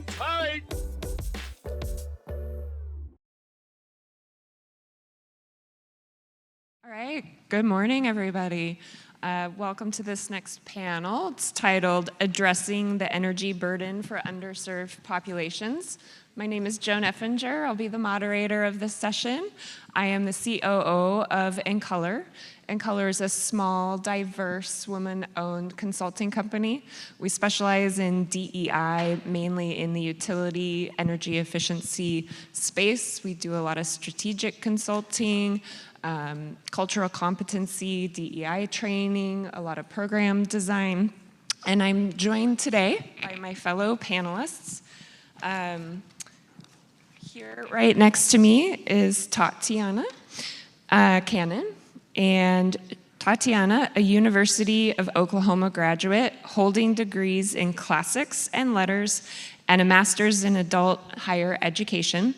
Hi. All right, good morning, everybody. Welcome to this next panel. It's titled Addressing the Energy Burden for Underserved Populations. My name is Joan Effinger. I'll be the moderator of this session. I am the COO of Encolor. Encolor is a small, diverse, woman-owned consulting company. We specialize in DEI, mainly in the utility, energy efficiency space. We do a lot of strategic consulting, cultural competency, DEI training, a lot of program design. And I'm joined today by my fellow panelists. Here right next to me is Tatianna Cannon. And Tatianna, a University of Oklahoma graduate, holding degrees in classics and letters and a master's in adult higher education.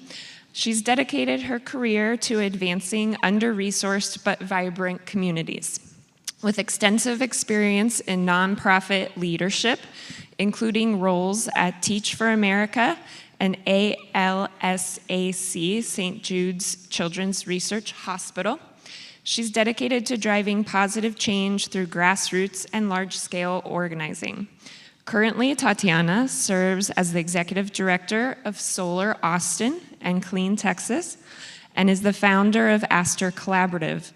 She's dedicated her career to advancing under-resourced but vibrant communities. With extensive experience in nonprofit leadership, including roles at Teach for America and ALSAC, St. Jude's Children's Research Hospital, she's dedicated to driving positive change through grassroots and large-scale organizing. Currently, Tatianna serves as the executive director of Solar Austin and Clean Texas, and is the founder of Aster Collaborative.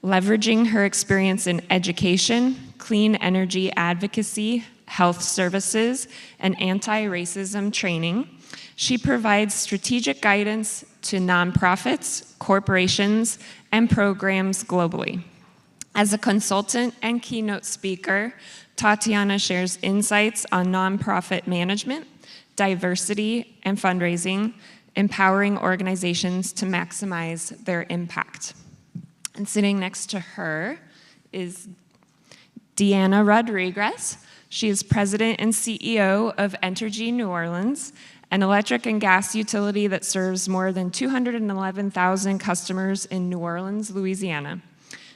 Leveraging her experience in education, clean energy advocacy, health services, and anti-racism training, she provides strategic guidance to nonprofits, corporations, and programs globally. As a consultant and keynote speaker, Tatianna shares insights on nonprofit management, diversity, and fundraising, empowering organizations to maximize their impact. And sitting next to her is Deanna Rodriguez. She is president and CEO of Entergy New Orleans, an electric and gas utility that serves more than 211,000 customers in New Orleans, Louisiana.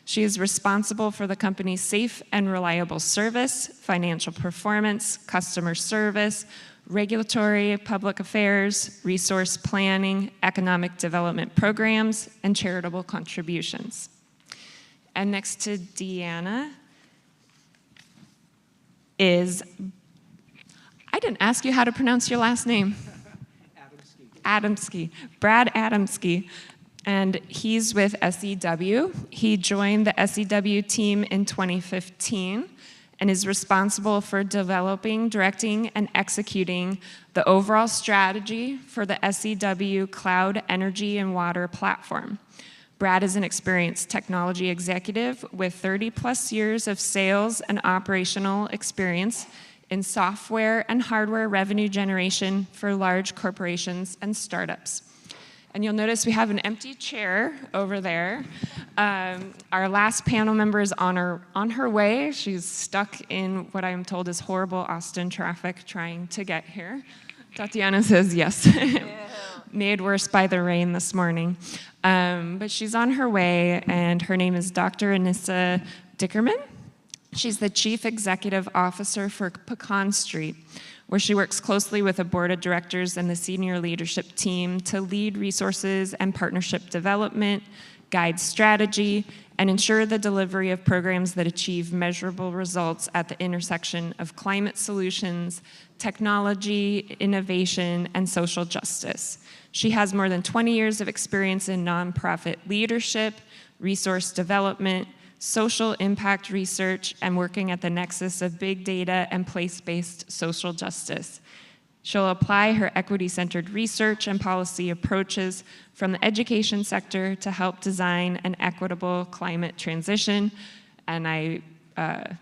She is responsible for the company's safe and reliable service, financial performance, customer service, regulatory, public affairs, resource planning, economic development programs, and charitable contributions. And next to Deanna is, I didn't ask you how to pronounce your last name. Adamske. Brad Adamske. And he's with SEW. He joined the SEW team in 2015 and is responsible for developing, directing, and executing the overall strategy for the SEW Cloud Energy and Water platform. Brad is an experienced technology executive with 30+ years of sales and operational experience in software and hardware revenue generation for large corporations and startups. And you'll notice we have an empty chair over there. Our last panel member is on her way. She's stuck in what I'm told is horrible Austin traffic trying to get here. Tatianna says yes. Yeah. Made worse by the rain this morning. But she's on her way, and her name is Dr. Anissa Dickerman. She's the Chief Executive Officer for Pecan Street, where she works closely with a board of directors and the senior leadership team to lead resources and partnership development, guide strategy, and ensure the delivery of programs that achieve measurable results at the intersection of climate solutions, technology, innovation, and social justice. She has more than 20 years of experience in nonprofit leadership, resource development, social impact research, and working at the nexus of big data and place-based social justice. She'll apply her equity-centered research and policy approaches from the education sector to help design an equitable climate transition. And I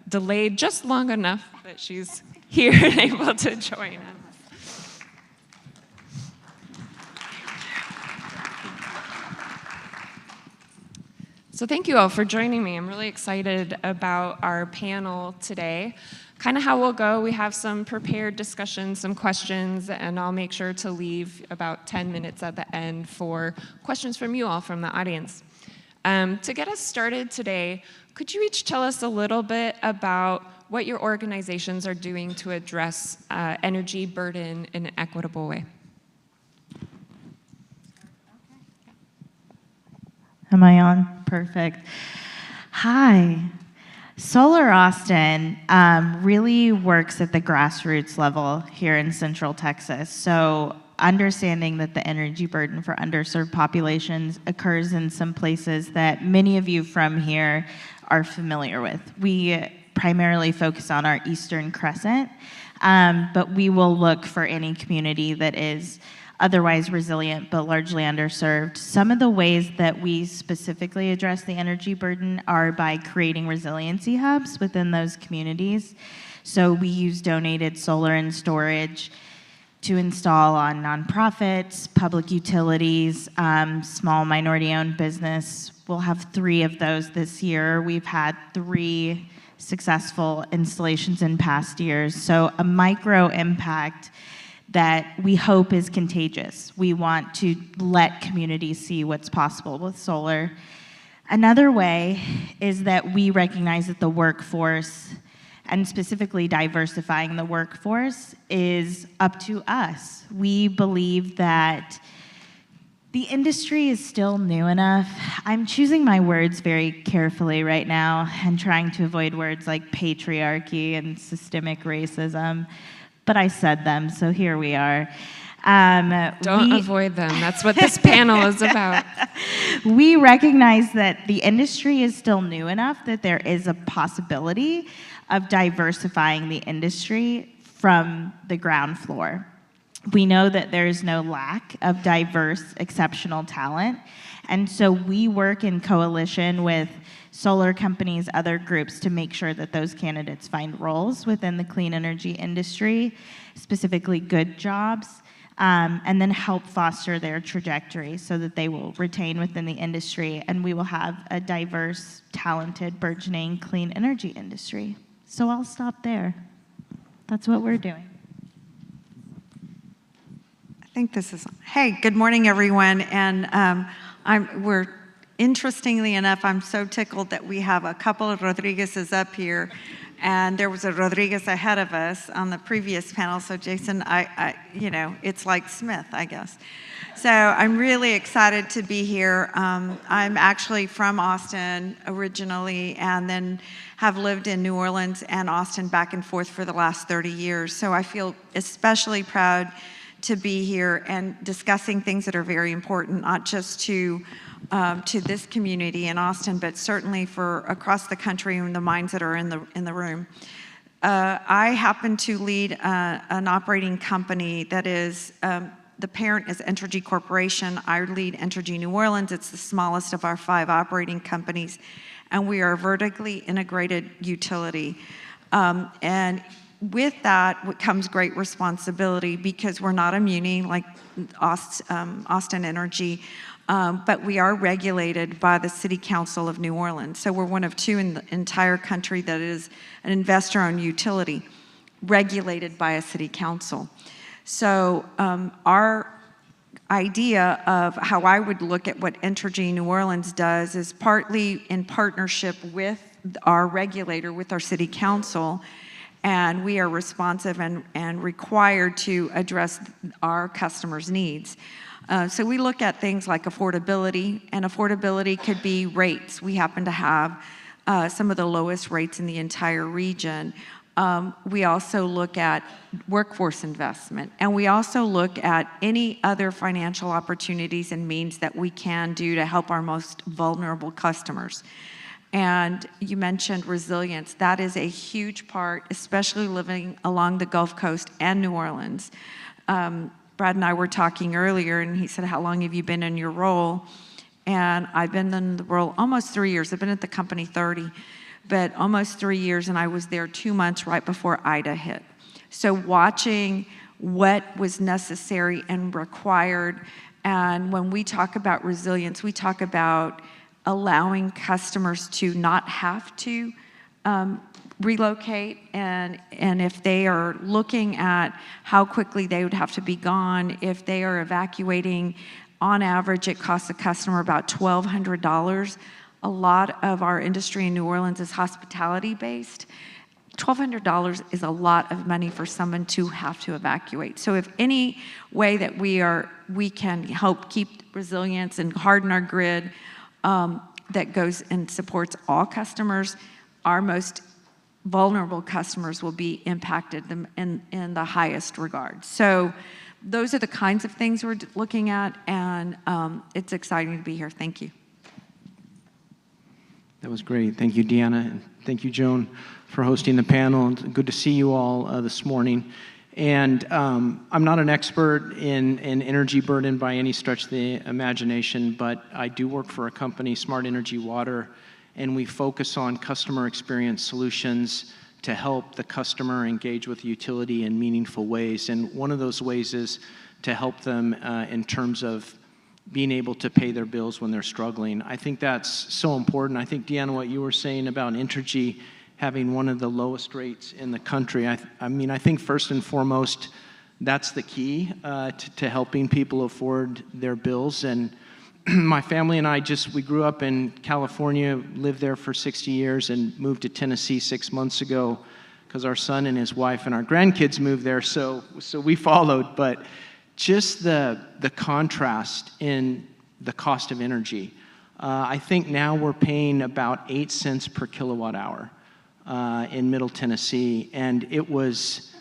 delayed just long enough that she's here and able to join us. So thank you all for joining me. I'm really excited about our panel today. Kind of how we'll go, we have some prepared discussions, some questions, and I'll make sure to leave about 10 minutes at the end for questions from you all from the audience. To get us started today, could you each tell us a little bit about what your organizations are doing to address energy burden in an equitable way. Am I on? Perfect. Hi. Solar Austin really works at the grassroots level here in Central Texas. So understanding that the energy burden for underserved populations occurs in some places that many of you from here are familiar with. We primarily focus on our Eastern Crescent, but we will look for any community that is otherwise resilient but largely underserved. Some of the ways that we specifically address the energy burden are by creating resiliency hubs within those communities. So we use donated solar and storage to install on nonprofits, public utilities, small minority-owned business. We'll have 3 of those this year. We've had 3 successful installations in past years. So a micro impact that we hope is contagious. We want to let communities see what's possible with solar. Another way is that we recognize that the workforce, and specifically diversifying the workforce, is up to us. We believe that the industry is still new enough. I'm choosing my words very carefully right now and trying to avoid words like patriarchy and systemic racism, but I said them, so here we are. Don't avoid them. That's what this panel is about. We recognize that the industry is still new enough that there is a possibility of diversifying the industry from the ground floor. We know that there is no lack of diverse, exceptional talent, and so we work in coalition with solar companies, other groups, to make sure that those candidates find roles within the clean energy industry, specifically good jobs, and then help foster their trajectory so that they will retain within the industry, and we will have a diverse, talented, burgeoning clean energy industry. So I'll stop there. That's what we're doing. I think this is, hey, good morning, everyone. And interestingly enough, I'm so tickled that we have a couple of Rodriguez's up here. And there was a Rodriguez ahead of us on the previous panel. So Jason, it's like Smith, I guess. So I'm really excited to be here. I'm actually from Austin originally, and then have lived in New Orleans and Austin back and forth for the last 30 years. So I feel especially proud to be here and discussing things that are very important, not just to this community in Austin, but certainly for across the country and the minds that are in the room. I happen to lead an operating company that is, the parent is Entergy Corporation. I lead Entergy New Orleans. It's the smallest of our 5 operating companies, and we are a vertically integrated utility. And with that comes great responsibility, because we're not a muni like Austin Energy, but we are regulated by the City Council of New Orleans. So we're one of 2 in the entire country that is an investor-owned utility regulated by a city council. So our idea of how I would look at what Entergy New Orleans does is partly in partnership with our regulator, with our city council, and we are responsive and required to address our customers' needs. So we look at things like affordability, and affordability could be rates. We happen to have some of the lowest rates in the entire region. We also look at workforce investment, and we also look at any other financial opportunities and means that we can do to help our most vulnerable customers. And you mentioned resilience. That is a huge part, especially living along the Gulf Coast and New Orleans. Brad and I were talking earlier, and he said, how long have you been in your role? And I've been in the role almost 3 years. I've been at the company 30, but almost 3 years, and I was there 2 months right before Ida hit. So watching what was necessary and required, and when we talk about resilience, we talk about allowing customers to not have to relocate, and if they are looking at how quickly they would have to be gone, if they are evacuating, on average it costs a customer about $1,200. A lot of our industry in New Orleans is hospitality based. $1,200 is a lot of money for someone to have to evacuate. So if any way that we can help keep resilience and harden our grid, that goes and supports all customers, our most vulnerable customers will be impacted in the highest regard. So those are the kinds of things we're looking at, and it's exciting to be here. Thank you. That was great. Thank you, Deanna, and thank you, Joan, for hosting the panel. It's good to see you all this morning. And I'm not an expert in energy burden by any stretch of the imagination, but I do work for a company, Smart Energy Water, and we focus on customer experience solutions to help the customer engage with the utility in meaningful ways. And one of those ways is to help them in terms of being able to pay their bills when they're struggling. I think that's so important. I think, Deanna, what you were saying about Entergy having one of the lowest rates in the country, I mean, I think first and foremost, that's the key to helping people afford their bills. And my family and I we grew up in California, lived there for 60 years, and moved to Tennessee 6 months ago because our son and his wife and our grandkids moved there, so we followed. But just the contrast in the cost of energy. I think now we're paying about 8 cents per kilowatt hour in Middle Tennessee, and it was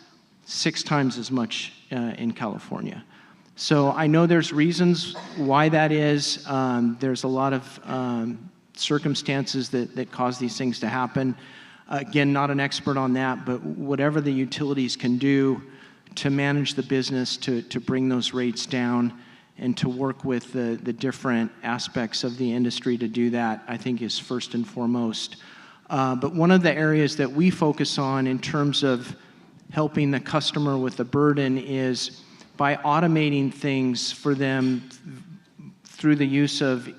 6 times as much in California. So I know there's reasons why that is. There's a lot of circumstances that cause these things to happen. Again, not an expert on that, but whatever the utilities can do to manage the business, to bring those rates down, and to work with the different aspects of the industry to do that, I think is first and foremost. But one of the areas that we focus on in terms of helping the customer with the burden is by automating things for them through the use of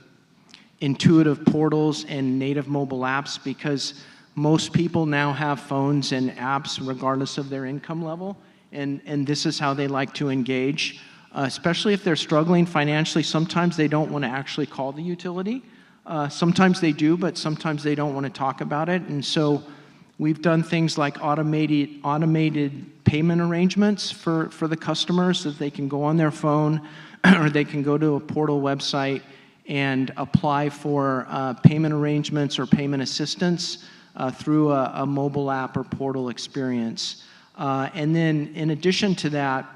intuitive portals and native mobile apps, because most people now have phones and apps regardless of their income level, and this is how they like to engage, especially if they're struggling financially. Sometimes they don't want to actually call the utility. Sometimes they do, but sometimes they don't want to talk about it. And so we've done things like automated payment arrangements for the customers, that they can go on their phone or they can go to a portal website and apply for payment arrangements or payment assistance through a mobile app or portal experience. And then in addition to that,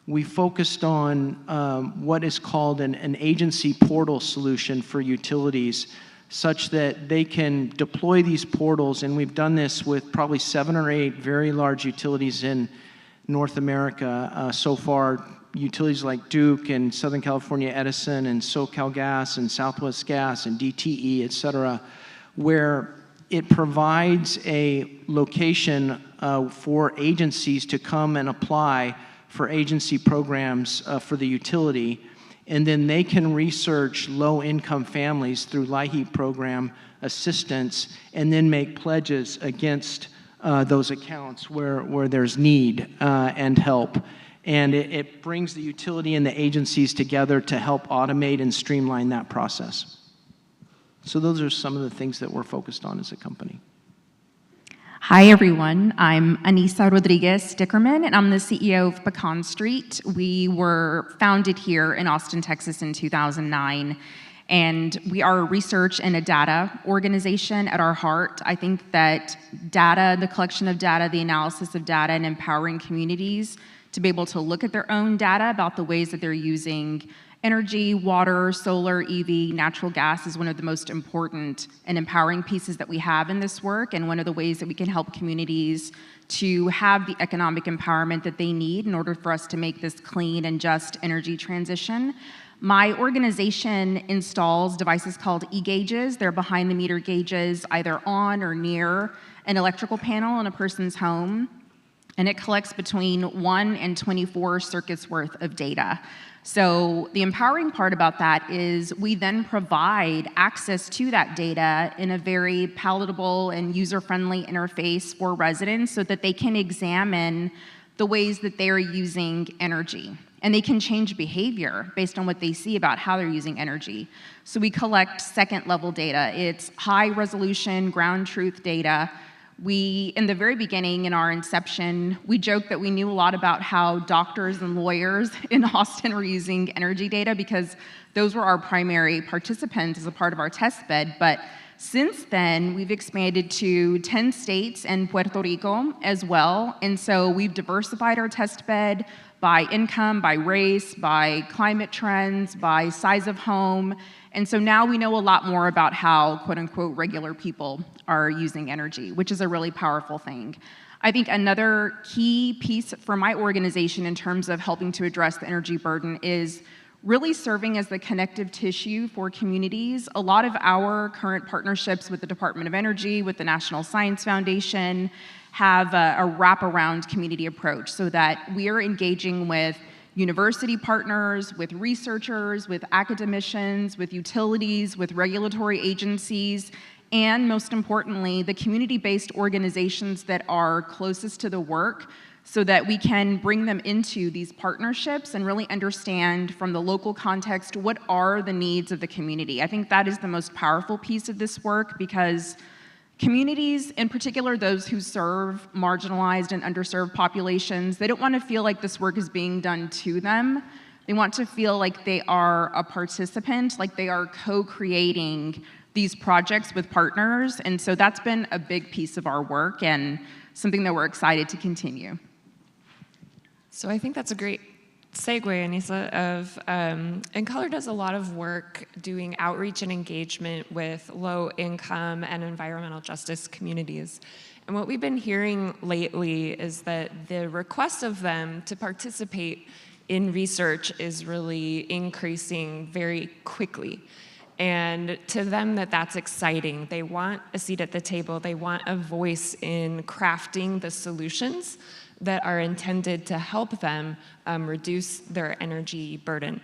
we focused on what is called an agency portal solution for utilities, such that they can deploy these portals, and we've done this with probably 7 or 8 very large utilities in North America so far, utilities like Duke and Southern California Edison and SoCalGas and Southwest Gas and DTE, et cetera, where it provides a location for agencies to come and apply for agency programs for the utility, and then they can research low-income families through LIHEAP program assistance, and then make pledges against those accounts where there's need and help. And it brings the utility and the agencies together to help automate and streamline that process. So those are some of the things that we're focused on as a company. Hi, everyone. I'm Anissa Rodriguez Dickerman, and I'm the CEO of Pecan Street. We were founded here in Austin, Texas in 2009, and we are a research and a data organization at our heart. I think that data, the collection of data, the analysis of data, and empowering communities to be able to look at their own data about the ways that they're using energy, water, solar, EV, natural gas is one of the most important and empowering pieces that we have in this work, and one of the ways that we can help communities to have the economic empowerment that they need in order for us to make this clean and just energy transition. My organization installs devices called e-gauges. They're behind-the-meter gauges either on or near an electrical panel in a person's home, and it collects between 1 and 24 circuits worth of data. So the empowering part about that is we then provide access to that data in a very palatable and user-friendly interface for residents so that they can examine the ways that they're using energy. And they can change behavior based on what they see about how they're using energy. So we collect second-level data. It's high-resolution, ground truth data We, in the very beginning, in our inception, we joked that we knew a lot about how doctors and lawyers in Austin were using energy data because those were our primary participants as a part of our test bed. But since then, we've expanded to 10 states and Puerto Rico as well. And so we've diversified our test bed by income, by race, by climate trends, by size of home. And so now we know a lot more about how, quote unquote, regular people are using energy, which is a really powerful thing. I think another key piece for my organization in terms of helping to address the energy burden is really serving as the connective tissue for communities. A lot of our current partnerships with the Department of Energy, with the National Science Foundation, have a wraparound community approach so that we are engaging with university partners, with researchers, with academicians, with utilities, with regulatory agencies, and most importantly, the community-based organizations that are closest to the work so that we can bring them into these partnerships and really understand from the local context what are the needs of the community. I think that is the most powerful piece of this work because communities, in particular those who serve marginalized and underserved populations, they don't want to feel like this work is being done to them. They want to feel like they are a participant, like they are co-creating these projects with partners. And so that's been a big piece of our work and something that we're excited to continue. So I think that's a great segue, Anissa, of Encolor does a lot of work doing outreach and engagement with low-income and environmental justice communities. And what we've been hearing lately is that the request of them to participate in research is really increasing very quickly. And to them, that's exciting. They want a seat at the table. They want a voice in crafting the solutions that are intended to help them reduce their energy burden.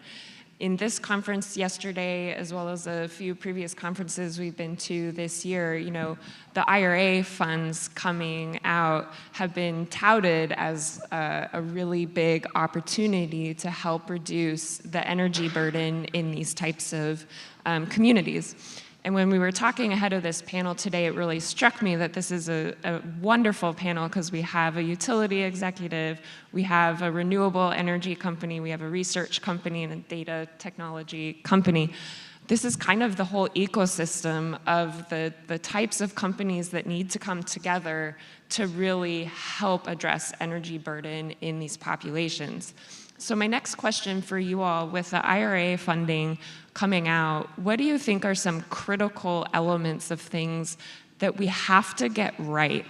In this conference yesterday, as well as a few previous conferences we've been to this year, you know, the IRA funds coming out have been touted as a really big opportunity to help reduce the energy burden in these types of communities. And when we were talking ahead of this panel today, it really struck me that this is a wonderful panel because we have a utility executive, we have a renewable energy company, we have a research company and a data technology company. This is kind of the whole ecosystem of the types of companies that need to come together to really help address energy burden in these populations. So my next question for you all, with the IRA funding coming out, what do you think are some critical elements of things that we have to get right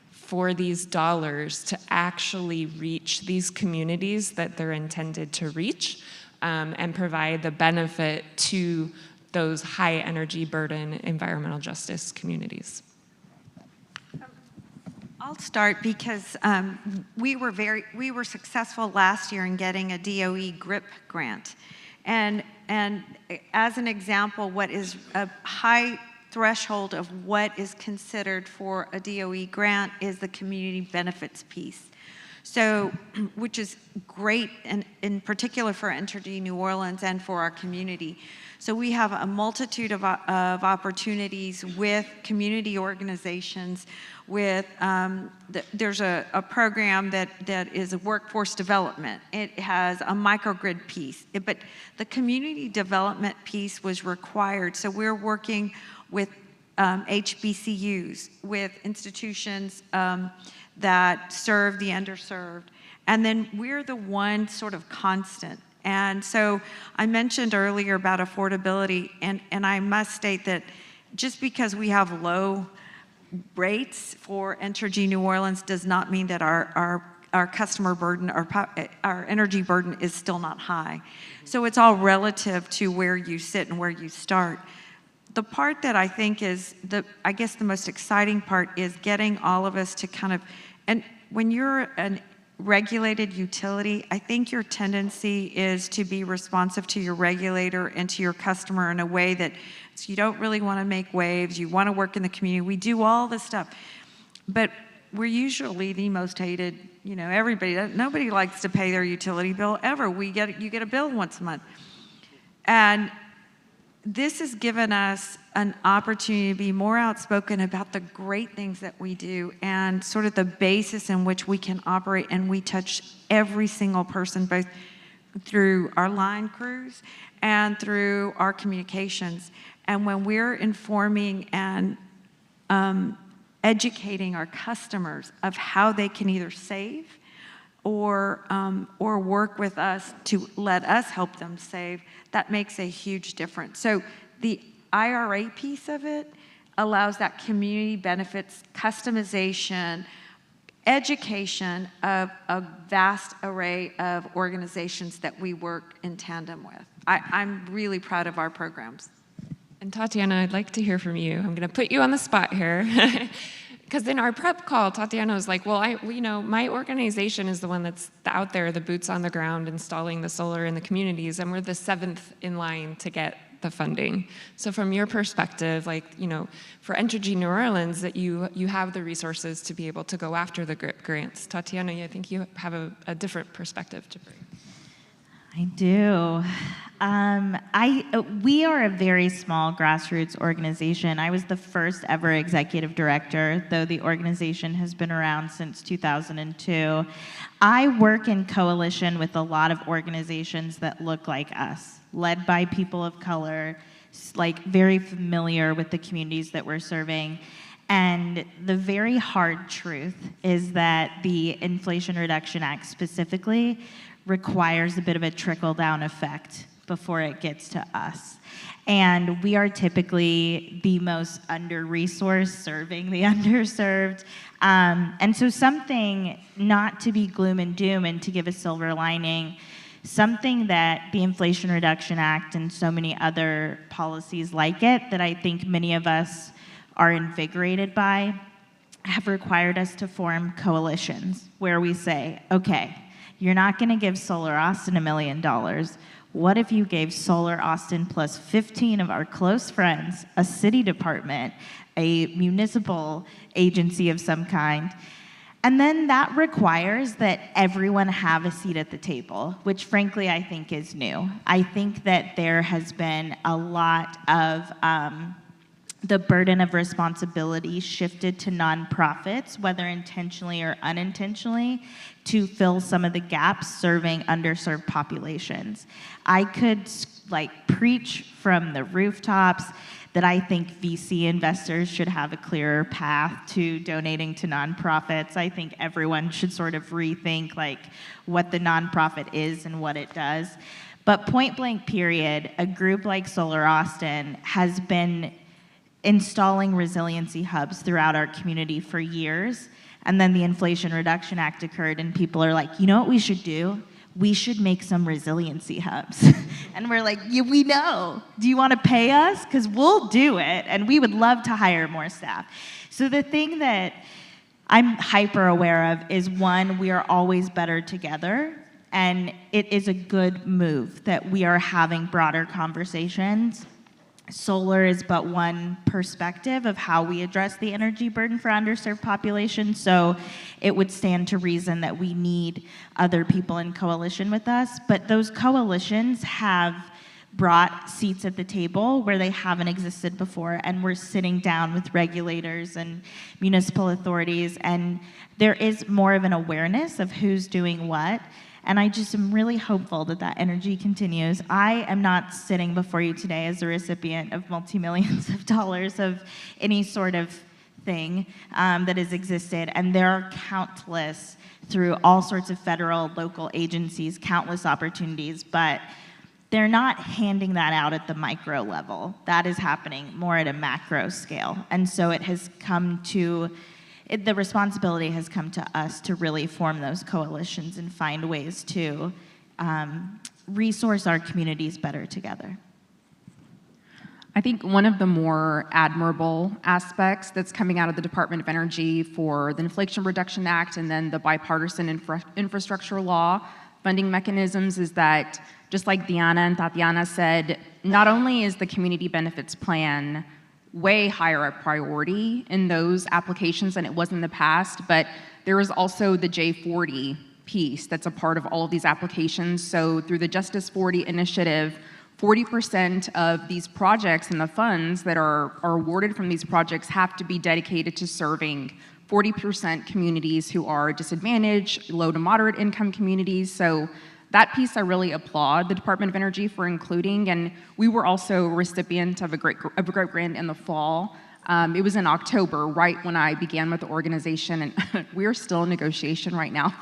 for these dollars to actually reach these communities that they're intended to reach and provide the benefit to those high energy burden environmental justice communities? I'll start because we were successful last year in getting a DOE GRIP grant. And as an example, what is a high threshold of what is considered for a DOE grant is the community benefits piece. So, which is great, and in particular for Entergy New Orleans and for our community. So we have a multitude of opportunities with community organizations, with, there's a program that is a workforce development. It has a microgrid piece, but the community development piece was required. So we're working with HBCUs, with institutions that serve the underserved. And then we're the one sort of constant. And so I mentioned earlier about affordability, and I must state that just because we have low rates for Entergy New Orleans does not mean that our customer burden, our energy burden is still not high. So it's all relative to where you sit and where you start. The part that I think is I guess the most exciting part is getting all of us to kind of, and when you're a regulated utility, I think your tendency is to be responsive to your regulator and to your customer in a way that so you don't really want to make waves, you want to work in the community, we do all this stuff. But we're usually the most hated, you know, nobody likes to pay their utility bill ever. You get a bill once a month. And this has given us an opportunity to be more outspoken about the great things that we do and sort of the basis in which we can operate, and we touch every single person, both through our line crews and through our communications. And when we're informing and educating our customers of how they can either save or work with us to let us help them save, that makes a huge difference. So the IRA piece of it allows that community benefits, customization, education of a vast array of organizations that we work in tandem with. I'm really proud of our programs. And Tatianna, I'd like to hear from you. I'm going to put you on the spot here. Because in our prep call, Tatianna was like, well, my organization is the one that's out there, the boots on the ground, installing the solar in the communities, and we're the 7th in line to get the funding. So from your perspective, for Entergy New Orleans, that you have the resources to be able to go after the grants. Tatianna, I think you have a different perspective to bring. I do. We are a very small grassroots organization. I was the first ever executive director, though the organization has been around since 2002. I work in coalition with a lot of organizations that look like us, led by people of color, very familiar with the communities that we're serving. And the very hard truth is that the Inflation Reduction Act specifically requires a bit of a trickle-down effect before it gets to us. And we are typically the most under-resourced, serving the underserved. And so something, not to be gloom and doom and to give a silver lining, something that the Inflation Reduction Act and so many other policies like it that I think many of us are invigorated by have required us to form coalitions where we say, okay, you're not going to give Solar Austin $1 million. What if you gave Solar Austin plus 15 of our close friends, a city department, a municipal agency of some kind? And then that requires that everyone have a seat at the table, which frankly I think is new. I think that there has been a lot of the burden of responsibility shifted to nonprofits, whether intentionally or unintentionally, to fill some of the gaps serving underserved populations. I could preach from the rooftops that I think VC investors should have a clearer path to donating to nonprofits. I think everyone should sort of rethink what the nonprofit is and what it does. But point blank period, a group like Solar Austin has been installing resiliency hubs throughout our community for years. And then the Inflation Reduction Act occurred and people are like, you know what we should do? We should make some resiliency hubs. And we're like, yeah, we know. Do you want to pay us? Because we'll do it, and we would love to hire more staff. So the thing that I'm hyper aware of is, one, we are always better together, and it is a good move that we are having broader conversations. Solar is but one perspective of how we address the energy burden for underserved populations, so it would stand to reason that we need other people in coalition with us. But those coalitions have brought seats at the table where they haven't existed before, and we're sitting down with regulators and municipal authorities, and there is more of an awareness of who's doing what. And I just am really hopeful that that energy continues. I am not sitting before you today as a recipient of multi-millions of dollars of any sort of thing that has existed. And there are countless, through all sorts of federal, local agencies, countless opportunities, but they're not handing that out at the micro level. That is happening more at a macro scale. And so it has come to the responsibility has come to us to really form those coalitions and find ways to resource our communities better together. I think one of the more admirable aspects that's coming out of the Department of Energy for the Inflation Reduction Act and then the bipartisan infrastructure law funding mechanisms is that, just like Deanna and Tatianna said, not only is the community benefits plan way higher a priority in those applications than it was in the past, but there is also the J40 piece that's a part of all of these applications. So through the Justice 40 initiative, 40% of these projects and the funds that are awarded from these projects have to be dedicated to serving 40% communities who are disadvantaged, low to moderate income communities. So that piece I really applaud the Department of Energy for including, and we were also a recipient of a great grant in the fall. It was in October, right when I began with the organization, and we are still in negotiation right now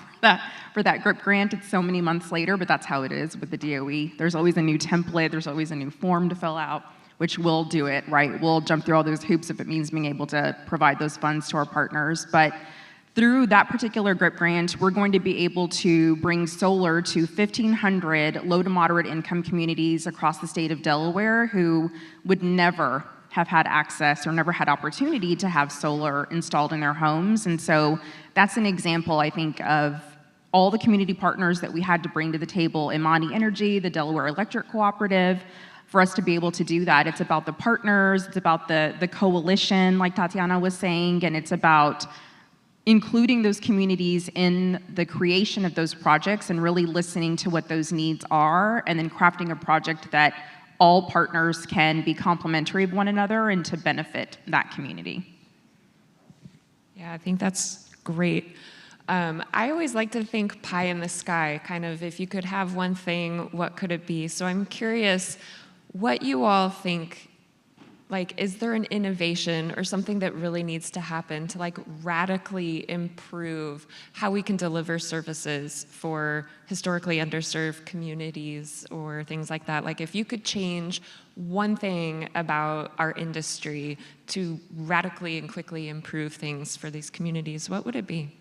for that GRIP grant. It's so many months later, but that's how it is with the DOE. There's always a new template, there's always a new form to fill out, which we'll do it, right? We'll jump through all those hoops if it means being able to provide those funds to our partners. But through that particular GRIP grant, we're going to be able to bring solar to 1,500 low to moderate income communities across the state of Delaware who would never have had access or never had opportunity to have solar installed in their homes. And so that's an example, I think, of all the community partners that we had to bring to the table, Imani Energy, the Delaware Electric Cooperative, for us to be able to do that. It's about the partners, it's about the coalition, like Tatianna was saying, and it's about including those communities in the creation of those projects and really listening to what those needs are, and then crafting a project that all partners can be complementary of one another and to benefit that community. Yeah, I think that's great. I always like to think pie in the sky, kind of if you could have one thing, what could it be? So I'm curious what you all think. Like, is there an innovation or something that really needs to happen to like radically improve how we can deliver services for historically underserved communities or things like that? Like, if you could change one thing about our industry to radically and quickly improve things for these communities, what would it be?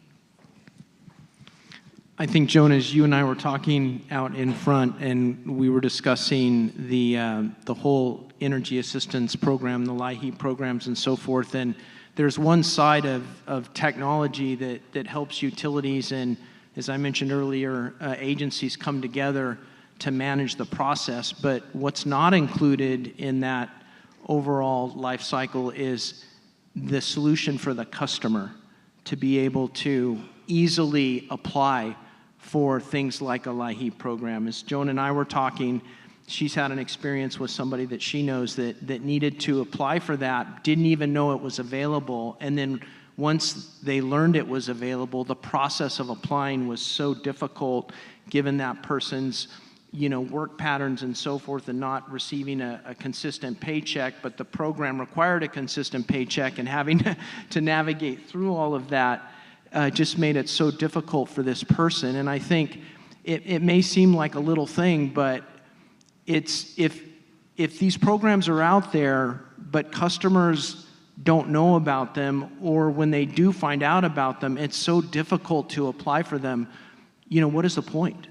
I think, Joan, as you and I were talking out in front, and we were discussing the whole energy assistance program, the LIHEAP programs, and so forth, and there's one side of technology that helps utilities and, as I mentioned earlier, agencies come together to manage the process. But what's not included in that overall life cycle is the solution for the customer to be able to easily apply for things like a LIHEAP program. As Joan and I were talking, she's had an experience with somebody that she knows that needed to apply for that, didn't even know it was available, and then once they learned it was available, the process of applying was so difficult given that person's work patterns and so forth, and not receiving a consistent paycheck, but the program required a consistent paycheck, and having to navigate through all of that just made it so difficult for this person. And I think it may seem like a little thing, but it's if these programs are out there, but customers don't know about them, or when they do find out about them, it's so difficult to apply for them, what is the point,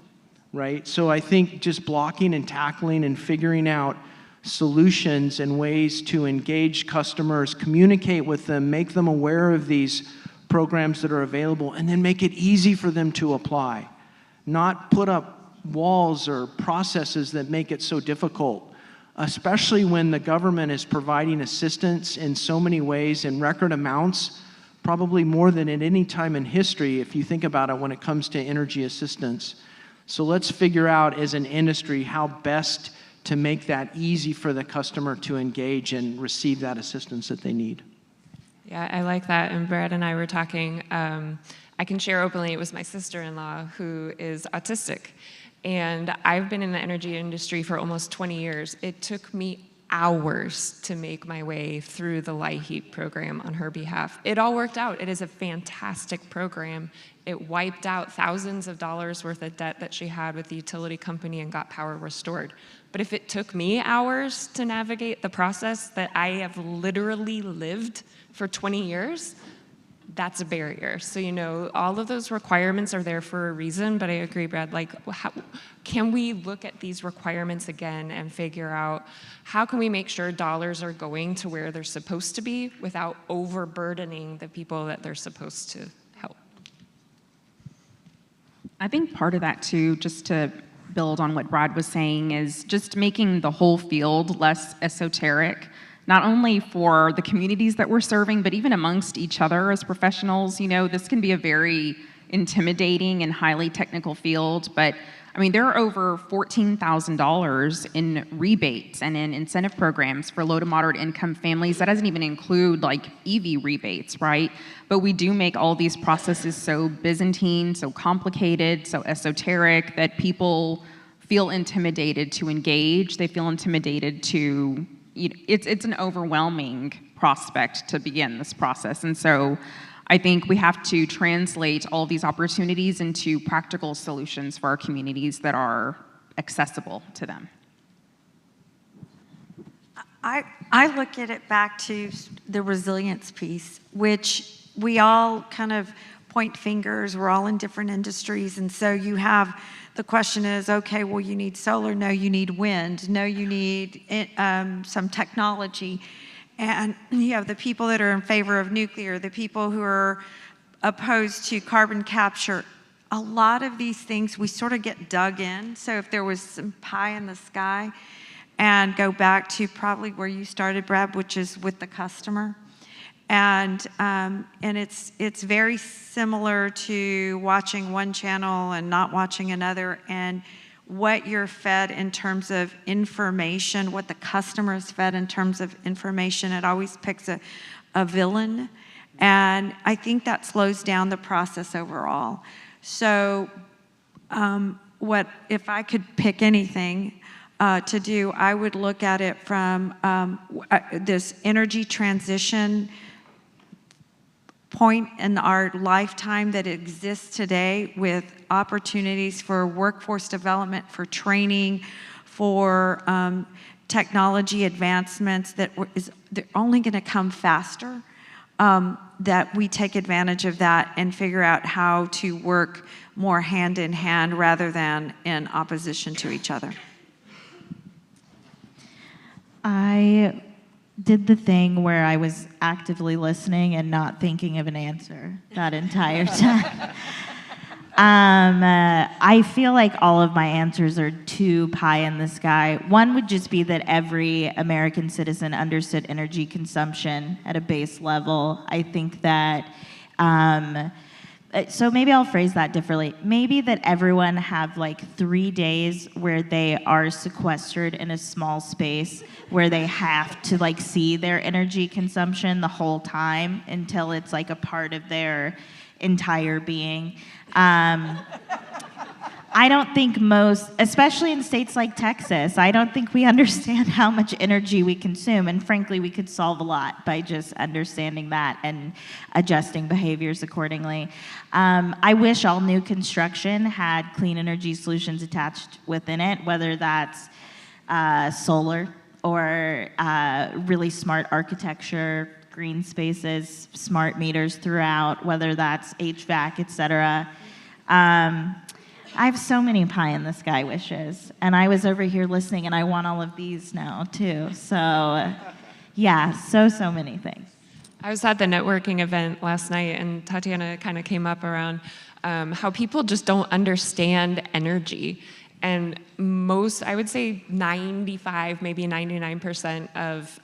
right? So I think just blocking and tackling and figuring out solutions and ways to engage customers, communicate with them, make them aware of these programs that are available, and then make it easy for them to apply. Not put up walls or processes that make it so difficult, especially when the government is providing assistance in so many ways in record amounts, probably more than at any time in history if you think about it when it comes to energy assistance. So let's figure out as an industry how best to make that easy for the customer to engage and receive that assistance that they need. Yeah, I like that. And Brad and I were talking. I can share openly, it was my sister-in-law who is autistic. And I've been in the energy industry for almost 20 years. It took me hours to make my way through the LIHEAP program on her behalf. It all worked out. It is a fantastic program. It wiped out thousands of dollars worth of debt that she had with the utility company and got power restored. But if it took me hours to navigate the process that I have literally lived for 20 years, that's a barrier. So, all of those requirements are there for a reason, but I agree, Brad, how can we look at these requirements again and figure out how can we make sure dollars are going to where they're supposed to be without overburdening the people that they're supposed to help? I think part of that too, just to build on what Brad was saying, is just making the whole field less esoteric. Not only for the communities that we're serving, but even amongst each other as professionals. This can be a very intimidating and highly technical field, but I mean, there are over $14,000 in rebates and in incentive programs for low to moderate income families. That doesn't even include like EV rebates, right? But we do make all these processes so Byzantine, so complicated, so esoteric that people feel intimidated to engage. They feel intimidated to, it's an overwhelming prospect to begin this process. And so I think we have to translate all these opportunities into practical solutions for our communities that are accessible to them. I look at it back to the resilience piece, which we all kind of point fingers. We're all in different industries. And so you have, the question is, okay, well, you need solar. No, you need wind. No, you need some technology. And you have the people that are in favor of nuclear, the people who are opposed to carbon capture. A lot of these things, we sort of get dug in. So if there was some pie in the sky, and go back to probably where you started, Brad, which is with the customer. And it's very similar to watching one channel and not watching another, and what you're fed in terms of information, what the customer is fed in terms of information. It always picks a villain, and I think that slows down the process overall. So what if I could pick anything to do, I would look at it from this energy transition point in our lifetime that exists today, with opportunities for workforce development, for training, for technology advancements they're only going to come faster, that we take advantage of that and figure out how to work more hand in hand rather than in opposition to each other. I did the thing where I was actively listening and not thinking of an answer that entire time. I feel like all of my answers are too pie in the sky. One would just be that every American citizen understood energy consumption at a base level. I think that, so maybe I'll phrase that differently. Maybe that everyone have like 3 days where they are sequestered in a small space where they have to like see their energy consumption the whole time until it's like a part of their entire being. I don't think most, especially in states like Texas, I don't think we understand how much energy we consume. And frankly, we could solve a lot by just understanding that and adjusting behaviors accordingly. I wish all new construction had clean energy solutions attached within it, whether that's solar or really smart architecture, green spaces, smart meters throughout, whether that's HVAC, et cetera. I have so many pie in the sky wishes, and I was over here listening, and I want all of these now too. So, yeah, so many things. I was at the networking event last night, and Tatianna kind of came up around how people just don't understand energy. And most, I would say 95, maybe 99% of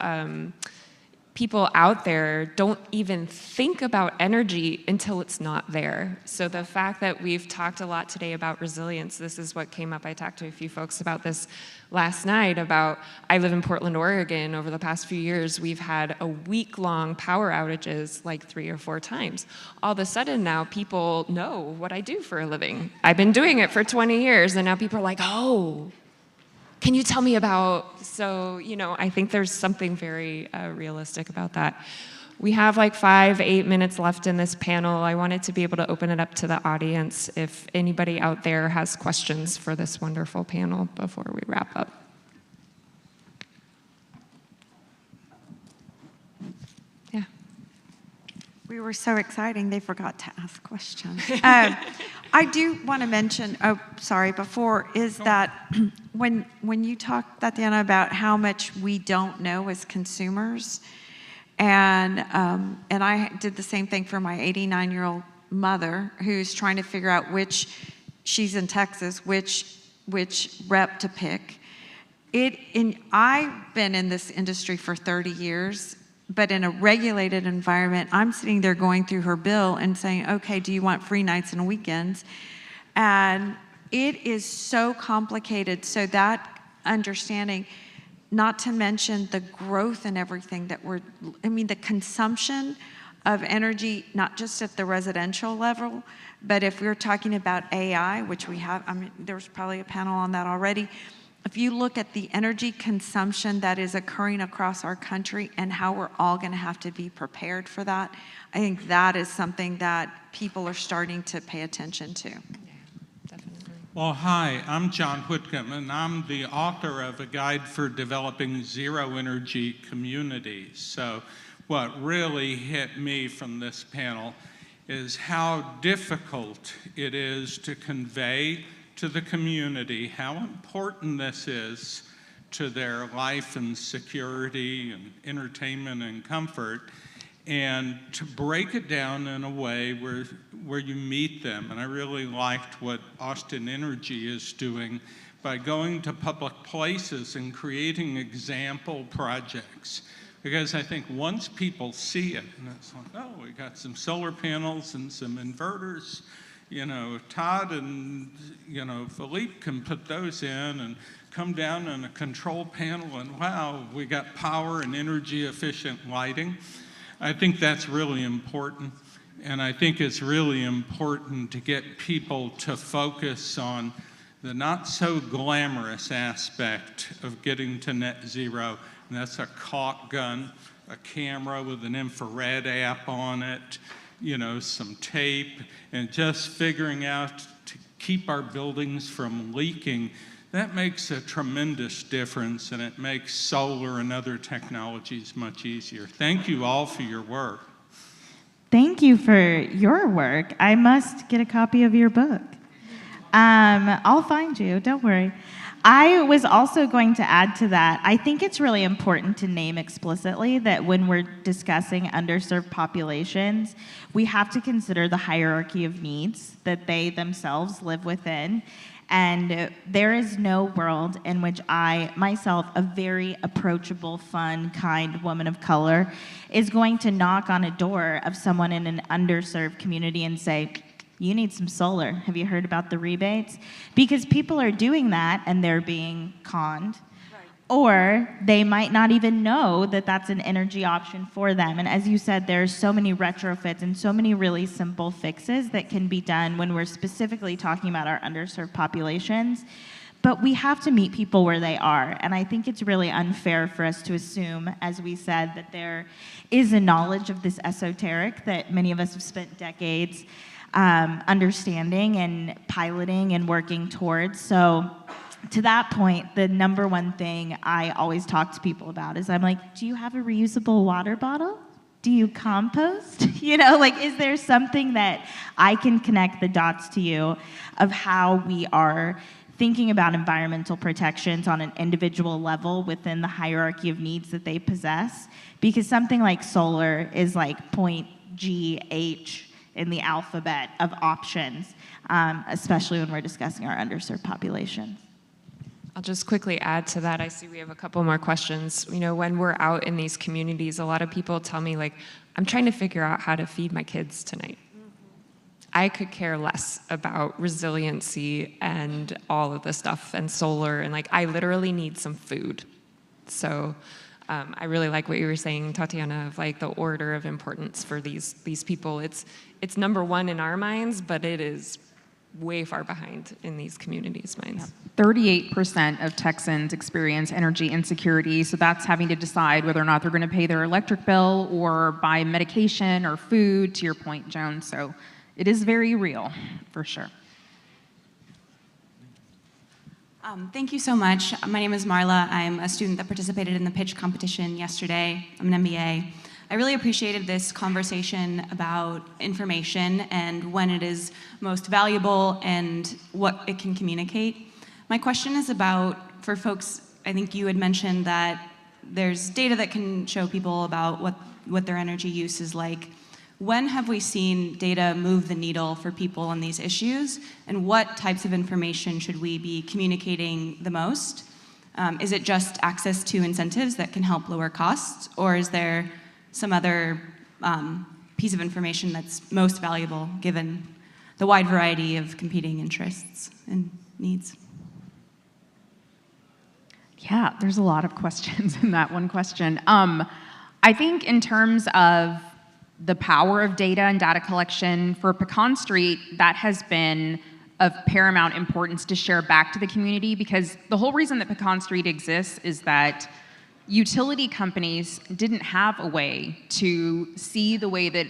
people out there don't even think about energy until it's not there. So the fact that we've talked a lot today about resilience, this is what came up. I talked to a few folks about this last night about, I live in Portland, Oregon. Over the past few years, we've had a week-long power outages like 3 or 4 times. All of a sudden now people know what I do for a living. I've been doing it for 20 years, and now people are like, oh, can you tell me about, so, I think there's something very realistic about that. We have like 5-8 minutes left in this panel. I wanted to be able to open it up to the audience if anybody out there has questions for this wonderful panel before we wrap up. Yeah. We were so exciting, they forgot to ask questions. I do want to mention, before, is that when you talk, Tatianna, about how much we don't know as consumers, and I did the same thing for my 89-year-old mother, who's trying to figure out she's in Texas, which rep to pick. I've been in this industry for 30 years, but in a regulated environment, I'm sitting there going through her bill and saying, okay, do you want free nights and weekends? And it is so complicated. So that understanding, not to mention the growth and everything that the consumption of energy, not just at the residential level, but if we're talking about AI, which we have, there's probably a panel on that already. If you look at the energy consumption that is occurring across our country and how we're all going to have to be prepared for that, I think that is something that people are starting to pay attention to. Well, hi, I'm John Whitcomb, and I'm the author of a guide for developing zero-energy communities. So what really hit me from this panel is how difficult it is to convey to the community how important this is to their life and security and entertainment and comfort, and to break it down in a way where you meet them. And I really liked what Austin Energy is doing by going to public places and creating example projects. Because I think once people see it, and it's like, oh, we got some solar panels and some inverters, Todd and, Philippe can put those in and come down on a control panel and wow, we got power and energy efficient lighting. I think that's really important. And I think it's really important to get people to focus on the not so glamorous aspect of getting to net zero. And that's a caulk gun, a camera with an infrared app on it, some tape, and just figuring out to keep our buildings from leaking. That makes a tremendous difference, and it makes solar and other technologies much easier. Thank you all for your work. Thank you for your work. I must get a copy of your book. I'll find you, don't worry. I was also going to add to that, I think it's really important to name explicitly that when we're discussing underserved populations, we have to consider the hierarchy of needs that they themselves live within. And there is no world in which I, myself, a very approachable, fun, kind woman of color, is going to knock on a door of someone in an underserved community and say, you need some solar. Have you heard about the rebates? Because people are doing that and they're being conned. Right. Or they might not even know that that's an energy option for them. And as you said, there's so many retrofits and so many really simple fixes that can be done when we're specifically talking about our underserved populations. But we have to meet people where they are. And I think it's really unfair for us to assume, as we said, that there is a knowledge of this esoteric that many of us have spent decades understanding and piloting and working towards. So to that point, the number one thing I always talk to people about is I'm like, do you have a reusable water bottle? Do you compost? Is there something that I can connect the dots to you of how we are thinking about environmental protections on an individual level within the hierarchy of needs that they possess? Because something like solar is like point GH in the alphabet of options, especially when we're discussing our underserved populations. I'll just quickly add to that. I see we have a couple more questions. When we're out in these communities, a lot of people tell me, I'm trying to figure out how to feed my kids tonight. I could care less about resiliency and all of the stuff and solar, and I literally need some food. So I really like what you were saying, Tatianna, of the order of importance for these people. It's number one in our minds, but it is way far behind in these communities' minds. 38% of Texans experience energy insecurity, so that's having to decide whether or not they're going to pay their electric bill or buy medication or food, to your point, Joan. So it is very real, for sure. Thank you so much. My name is Marla. I'm a student that participated in the pitch competition yesterday. I'm an MBA. I really appreciated this conversation about information and when it is most valuable and what it can communicate. My question is about, for folks, I think you had mentioned that there's data that can show people about what their energy use is like. When have we seen data move the needle for people on these issues, and what types of information should we be communicating the most? Is it just access to incentives that can help lower costs, or is there some other piece of information that's most valuable given the wide variety of competing interests and needs. Yeah, there's a lot of questions in that one question. I think in terms of the power of data and data collection for Pecan Street, that has been of paramount importance to share back to the community, because the whole reason that Pecan Street exists is that utility companies didn't have a way to see the way that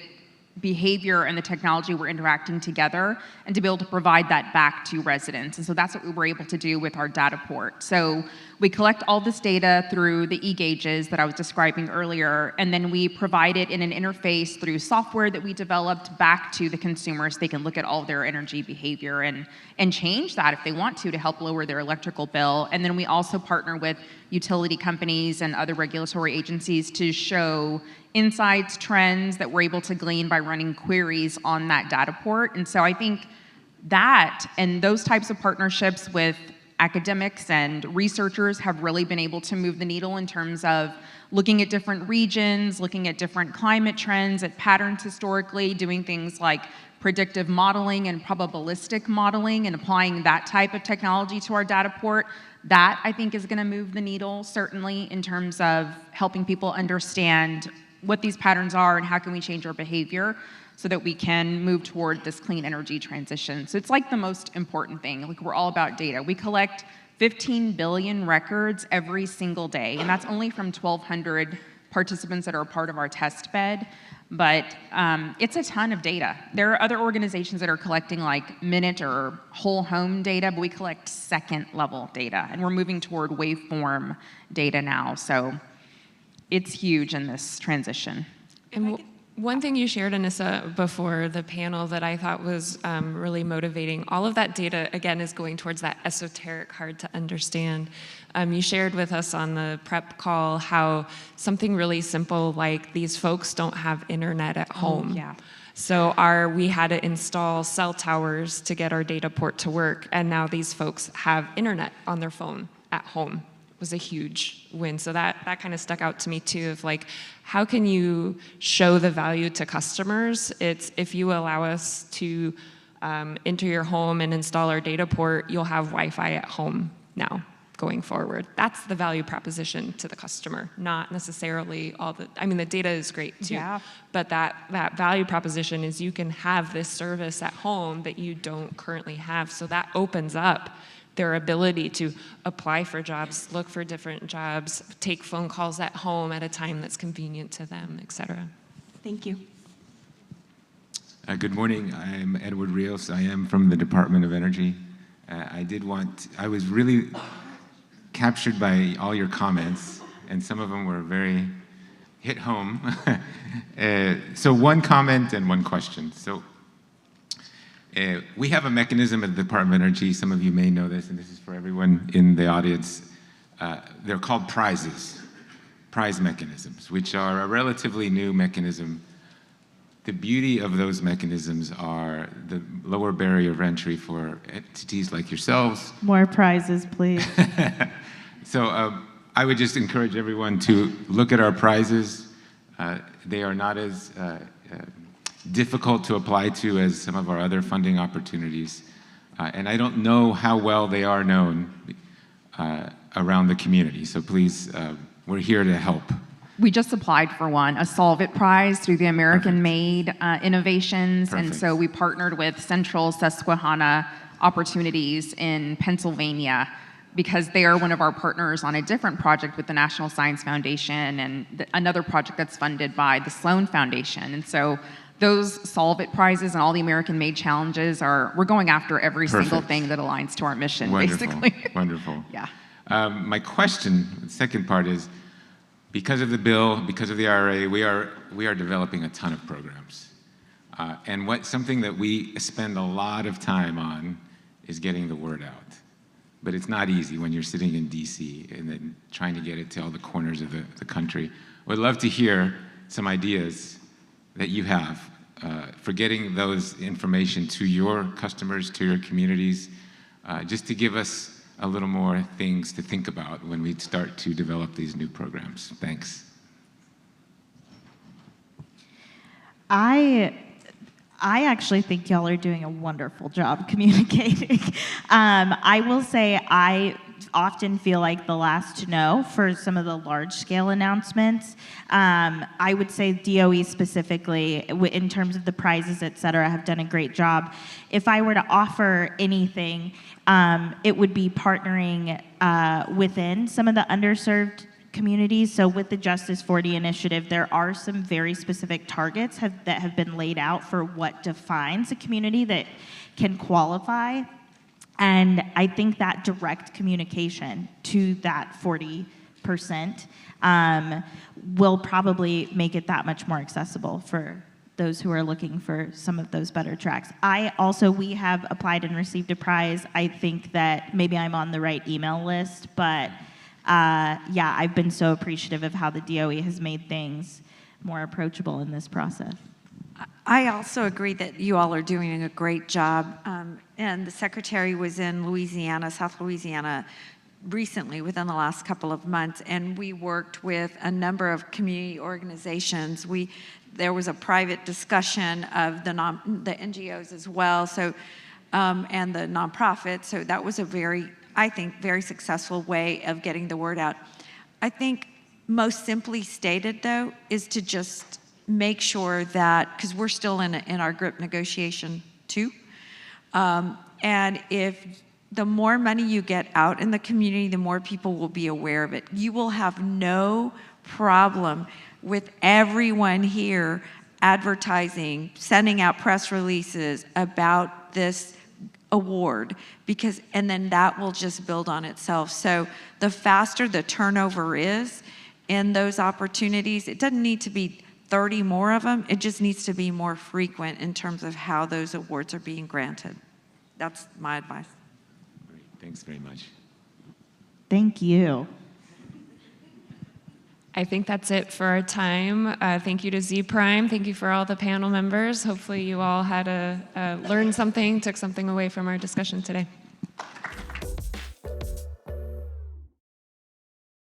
behavior and the technology were interacting together and to be able to provide that back to residents. And so that's what we were able to do with our data port. So we collect all this data through the e-gauges that I was describing earlier, and then we provide it in an interface through software that we developed back to the consumers. They can look at all their energy behavior and change that if they want to help lower their electrical bill. And then we also partner with utility companies and other regulatory agencies to show insights, trends that we're able to glean by running queries on that data port. And so I think that and those types of partnerships with academics and researchers have really been able to move the needle in terms of looking at different regions, looking at different climate trends, at patterns historically, doing things like predictive modeling and probabilistic modeling and applying that type of technology to our data port. That, I think, is going to move the needle, certainly, in terms of helping people understand what these patterns are and how can we change our behavior so that we can move toward this clean energy transition. So it's like the most important thing. Like, we're all about data. We collect 15 billion records every single day, and that's only from 1,200 participants that are a part of our test bed. But it's a ton of data. There are other organizations that are collecting like minute or whole home data, but we collect second level data, and we're moving toward waveform data now. So it's huge in this transition. And one thing you shared, Anissa, before the panel that I thought was really motivating, all of that data, again, is going towards that esoteric, hard to understand. You shared with us on the prep call how something really simple like these folks don't have internet at home. Yeah. So we had to install cell towers to get our data port to work, and now these folks have internet on their phone at home. Was a huge win. So that kind of stuck out to me too, of like, how can you show the value to customers? It's if you allow us to enter your home and install our data port, you'll have Wi-Fi at home now going forward. That's the value proposition to the customer, not necessarily the data is great too, Yeah. but that value proposition is you can have this service at home that you don't currently have. So that opens up their ability to apply for jobs, look for different jobs, take phone calls at home at a time that's convenient to them, et cetera. Thank you. Good morning. I'm Edward Rios. I am from the Department of Energy. I was really captured by all your comments, and some of them were very hit home. So one comment and one question. So we have a mechanism at the Department of Energy. Some of you may know this, and this is for everyone in the audience. They're called prizes, prize mechanisms, which are a relatively new mechanism. The beauty of those mechanisms are the lower barrier of entry for entities like yourselves. More prizes, please. So I would just encourage everyone to look at our prizes. They are not as difficult to apply to as some of our other funding opportunities. And I don't know how well they are known around the community. So please, we're here to help. We just applied for one, a Solve It Prize through the American-made innovations. Perfect. And so we partnered with Central Susquehanna Opportunities in Pennsylvania because they are one of our partners on a different project with the National Science Foundation and another project that's funded by the Sloan Foundation. And so those Solve It Prizes and all the American-made challenges we're going after every single thing that aligns to our mission, Wonderful. basically. Wonderful. Yeah. My question, the second part is, because of the bill, because of the IRA, we are developing a ton of programs. And something that we spend a lot of time on is getting the word out. But it's not easy when you're sitting in DC and then trying to get it to all the corners of the country. I would love to hear some ideas that you have for getting those information to your customers, to your communities, just to give us a little more things to think about when we start to develop these new programs. Thanks. I I actually think y'all are doing a wonderful job communicating. I will say I often feel like the last to know for some of the large-scale announcements. I would say DOE specifically, in terms of the prizes, et cetera, have done a great job. If I were to offer anything, it would be partnering within some of the underserved communities. So with the Justice 40 initiative, there are some very specific targets that have been laid out for what defines a community that can qualify. And I think that direct communication to that 40% will probably make it that much more accessible for those who are looking for some of those better tracks. We have applied and received a prize. I think that maybe I'm on the right email list, but I've been so appreciative of how the DOE has made things more approachable in this process. I also agree that you all are doing a great job. And the secretary was in Louisiana, South Louisiana, recently, within the last couple of months, and we worked with a number of community organizations. There was a private discussion of the NGOs as well, and the nonprofits. So that was a very successful way of getting the word out. I think most simply stated, though, is to just make sure that, because we're still in our GRIP negotiation too, and if the more money you get out in the community, the more people will be aware of it. You will have no problem with everyone here advertising, sending out press releases about this award, and then that will just build on itself. So the faster the turnover is in those opportunities, it doesn't need to be 30 more of them, it just needs to be more frequent in terms of how those awards are being granted. That's my advice. Great. Thanks very much. Thank you. I think that's it for our time. Thank you to Z Prime. Thank you for all the panel members. Hopefully you all had learned something, took something away from our discussion today.